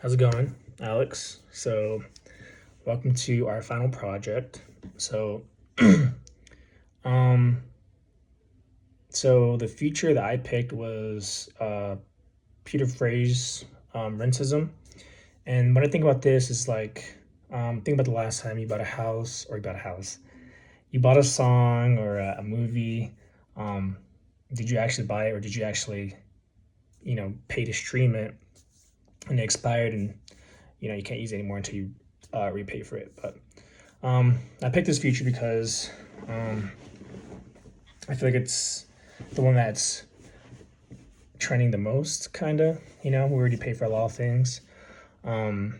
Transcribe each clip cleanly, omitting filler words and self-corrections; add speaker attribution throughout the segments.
Speaker 1: How's it going, Alex? So, welcome to our final project. So, um, so the feature that I picked was Peter Frey's rentism. And when I think about this, is like think about the last time you bought a house, you bought a song or a movie. Um, did you actually buy it, or did you actually, pay to stream it, and it expired, and you can't use it anymore until you repay for it? But I picked this feature because um, I feel like it's the one that's trending the most, kind of. We already pay for a lot of things. Um,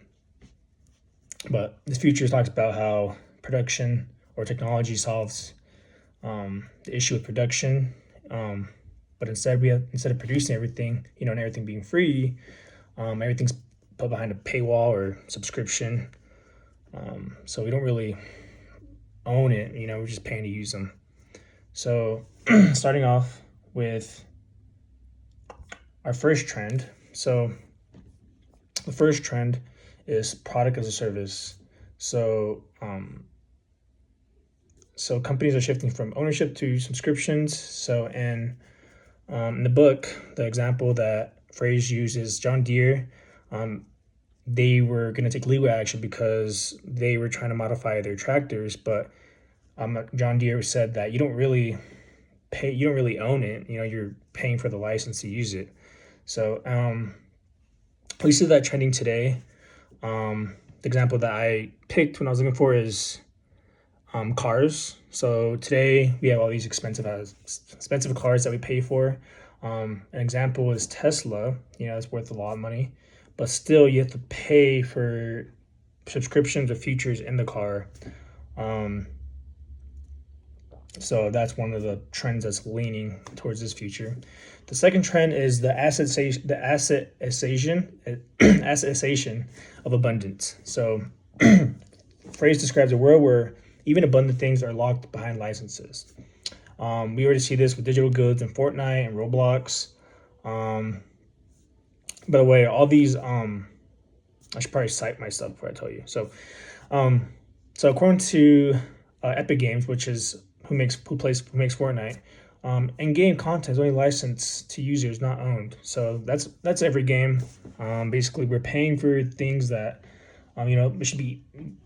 Speaker 1: but this feature talks about how production or technology solves the issue with production. But instead of producing everything, and everything being free, everything's put behind a paywall or subscription. So we don't really own it. We're just paying to use them. So starting off with our first trend. So the first trend is product as a service. So companies are shifting from ownership to subscriptions. So in the book, the example that Phrase uses, John Deere, they were going to take legal action because they were trying to modify their tractors, but John Deere said that you don't really own it. You're paying for the license to use it. So we see that trending today. The example that I picked when I was looking for is cars. So today we have all these expensive cars that we pay for. An example is Tesla. It's worth a lot of money, but still you have to pay for subscriptions or features in the car. So that's one of the trends that's leaning towards this future. The second trend is the assetization of abundance. So Phrase describes a world where even abundant things are locked behind licenses. We already see this with digital goods in Fortnite and Roblox. By the way, all these I should probably cite my stuff before I tell you. So according to Epic Games, which is who makes Fortnite, in-game content is only licensed to users, not owned. So that's every game. Basically, we're paying for things that it should be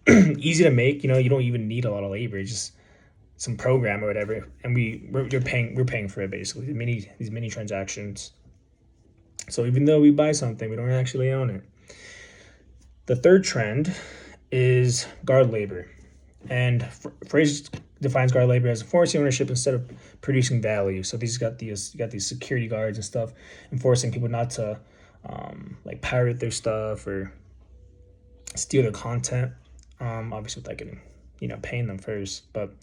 Speaker 1: easy to make. You don't even need a lot of labor, just some program or whatever, and we're paying for it basically. These mini transactions. So even though we buy something, we don't actually own it. The third trend is guard labor, and Phrase defines guard labor as enforcing ownership instead of producing value. So you got these security guards and stuff enforcing people not to like pirate their stuff or steal their content. Obviously, without getting paying them first. But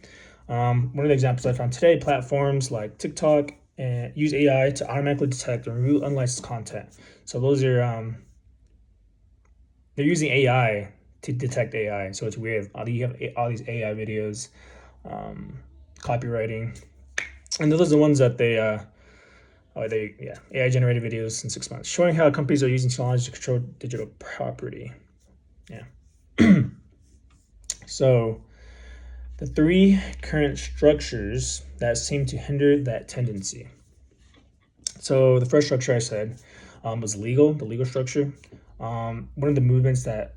Speaker 1: one of the examples I found today, platforms like TikTok use AI to automatically detect and remove unlicensed content. So those are they're using AI to detect AI. So it's weird. You have all these AI videos, copywriting, and those are the ones that AI generated videos in 6 months, showing how companies are using technology to control digital property. Yeah. So the three current structures that seem to hinder that tendency. So the first structure I said was the legal structure. One of the movements that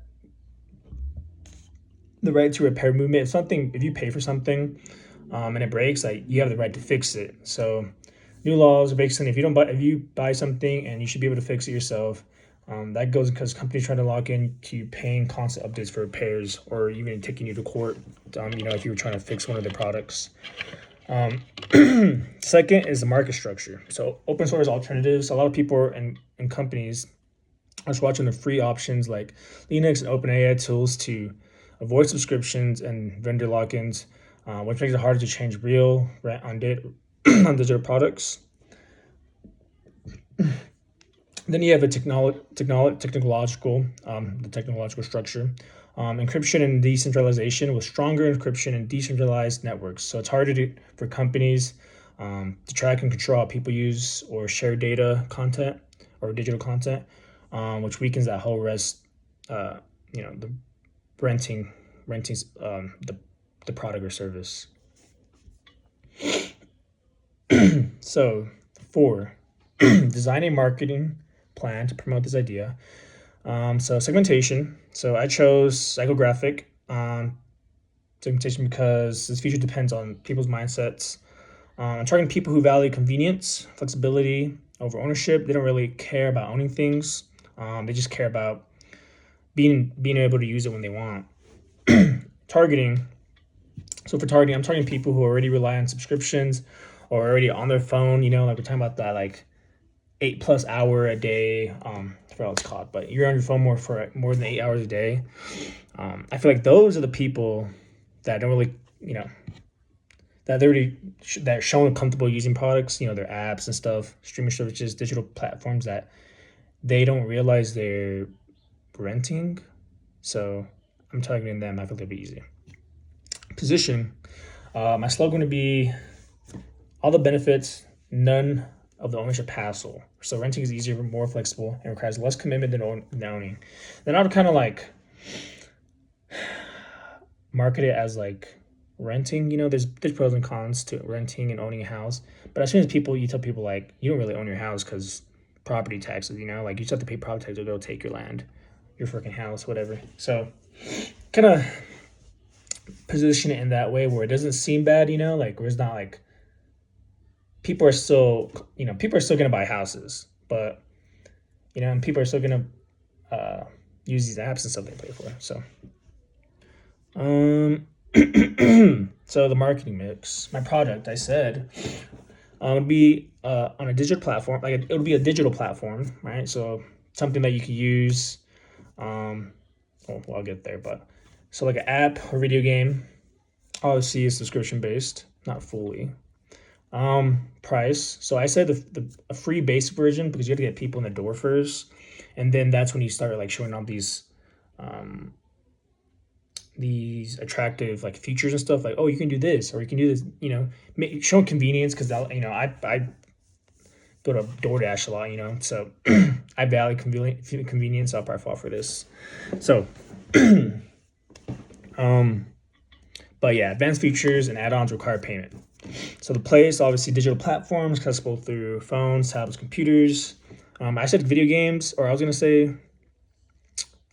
Speaker 1: the right to repair movement. If you pay for something and it breaks, like you have the right to fix it. So new laws are basically if you buy something and you should be able to fix it yourself. That goes because companies try to lock in to paying constant updates for repairs or even taking you to court. If you were trying to fix one of their products. Second is the market structure. So open source alternatives. A lot of people and companies are just watching the free options like Linux and OpenAI tools to avoid subscriptions and vendor lock-ins, which makes it harder to change real rent on digital products. Then you have a technological structure. Encryption and decentralization with stronger encryption and decentralized networks. So it's harder for companies to track and control how people use or share data content or digital content, which weakens that whole uh, the renting renting the product or service. So, 4, design a marketing plan to promote this idea. So segmentation. So I chose psychographic segmentation because this feature depends on people's mindsets. I'm targeting people who value convenience, flexibility over ownership. They don't really care about owning things. They just care about being able to use it when they want. Targeting. So for targeting, I'm targeting people who already rely on subscriptions or already on their phone. Like we're talking about that like 8+ hour a day. I forgot what it's called, but you're on your phone for more than 8 hours a day. I feel like those are the people that don't really, that they're already that are shown comfortable using products, their apps and stuff, streaming services, digital platforms that they don't realize they're renting. So I'm targeting them. I feel they'll be easy. Position. My slogan would be all the benefits, none of the ownership hassle. So renting is easier, more flexible, and requires less commitment than owning. Then I would kind of like market it as like renting. There's pros and cons to renting and owning a house. But as soon as you tell people like you don't really own your house because property taxes, like you just have to pay property taxes or they'll take your land, your freaking house, whatever. So kind of position it in that way where it doesn't seem bad, like where it's not like people are still gonna buy houses, but and people are still gonna use these apps and stuff they pay for. So so the marketing mix, my product, I said would be on a digital platform. Like it would be a digital platform, right? So something that you could use. I'll get there, but so like an app or video game, obviously is subscription based, not fully. Price. So I said a free basic version because you have to get people in the door first, and then that's when you start like showing off these attractive like features and stuff like, oh, you can do this or you can do this, showing convenience because I go to DoorDash a lot, so I value convenience. I'll probably fall for this. So but yeah, advanced features and add-ons require payment. So the place, obviously digital platforms accessible through phones, tablets, computers. I said video games, or I was gonna say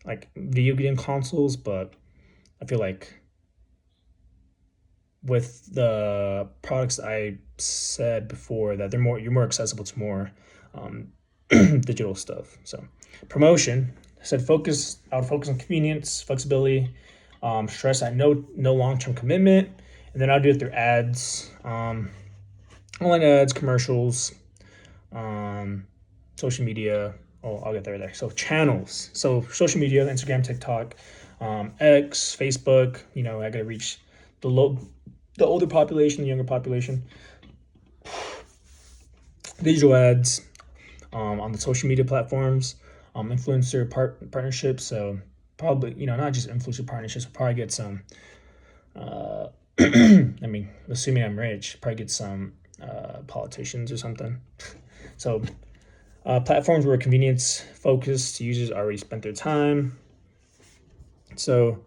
Speaker 1: like video game consoles, but I feel like with the products I said before that you're more accessible to more digital stuff. So promotion, I said I would focus on convenience, flexibility, stress at no long-term commitment, and then I'll do it through ads, online ads, commercials, social media. Oh, I'll get there. So channels. So social media, Instagram, TikTok, X, Facebook. I gotta reach the older population, the younger population. Digital ads on the social media platforms, influencer partnerships. So probably not just influencer partnerships. We'll probably get some. I mean, assuming I'm rich, probably get some politicians or something. So platforms where convenience focused users already spent their time. So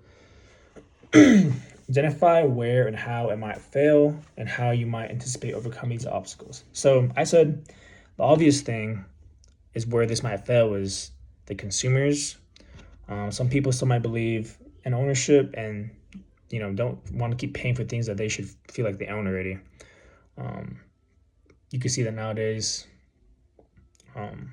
Speaker 1: identify where and how it might fail and how you might anticipate overcoming these obstacles. So I said the obvious thing is where this might fail is the consumers. Some people still might believe in ownership and don't want to keep paying for things that they should feel like they own already. You can see that nowadays. In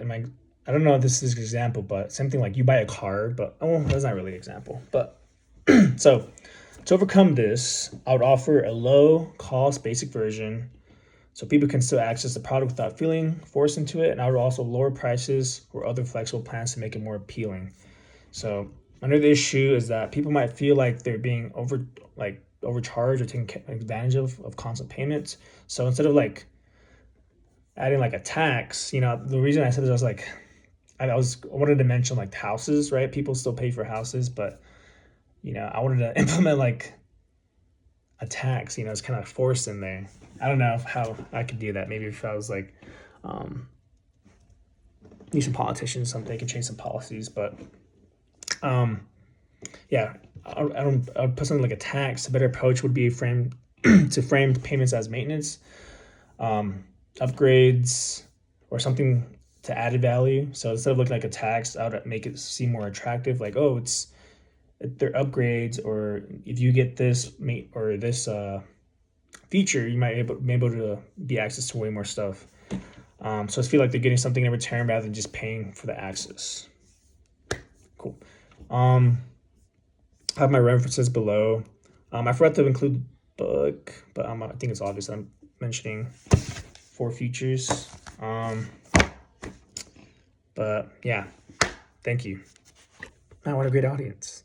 Speaker 1: my, I don't know if this is an example, but something like you buy a car, but that's not really an example. But so to overcome this, I would offer a low cost basic version so people can still access the product without feeling forced into it. And I would also lower prices or other flexible plans to make it more appealing. So another issue is that people might feel like they're being overcharged or taken advantage of constant payments. So instead of like adding like a tax, the reason I said this, I was like, I wanted to mention like houses, right? People still pay for houses, but I wanted to implement like a tax. It's kind of forced in there. I don't know how I could do that. Maybe if I was like, need some politicians, something they can change some policies. But yeah, I would put something like a tax. A better approach would be frame to frame payments as maintenance, upgrades, or something to added value. So instead of looking like a tax, I would make it seem more attractive. Like, oh, they're upgrades, or if you get this mate or this feature, you might be able to be access to way more stuff. So I feel like they're getting something in return rather than just paying for the access. Cool. I have my references below. I forgot to include the book, but I think it's obvious I'm mentioning 4 features. But yeah, thank you. What a great audience.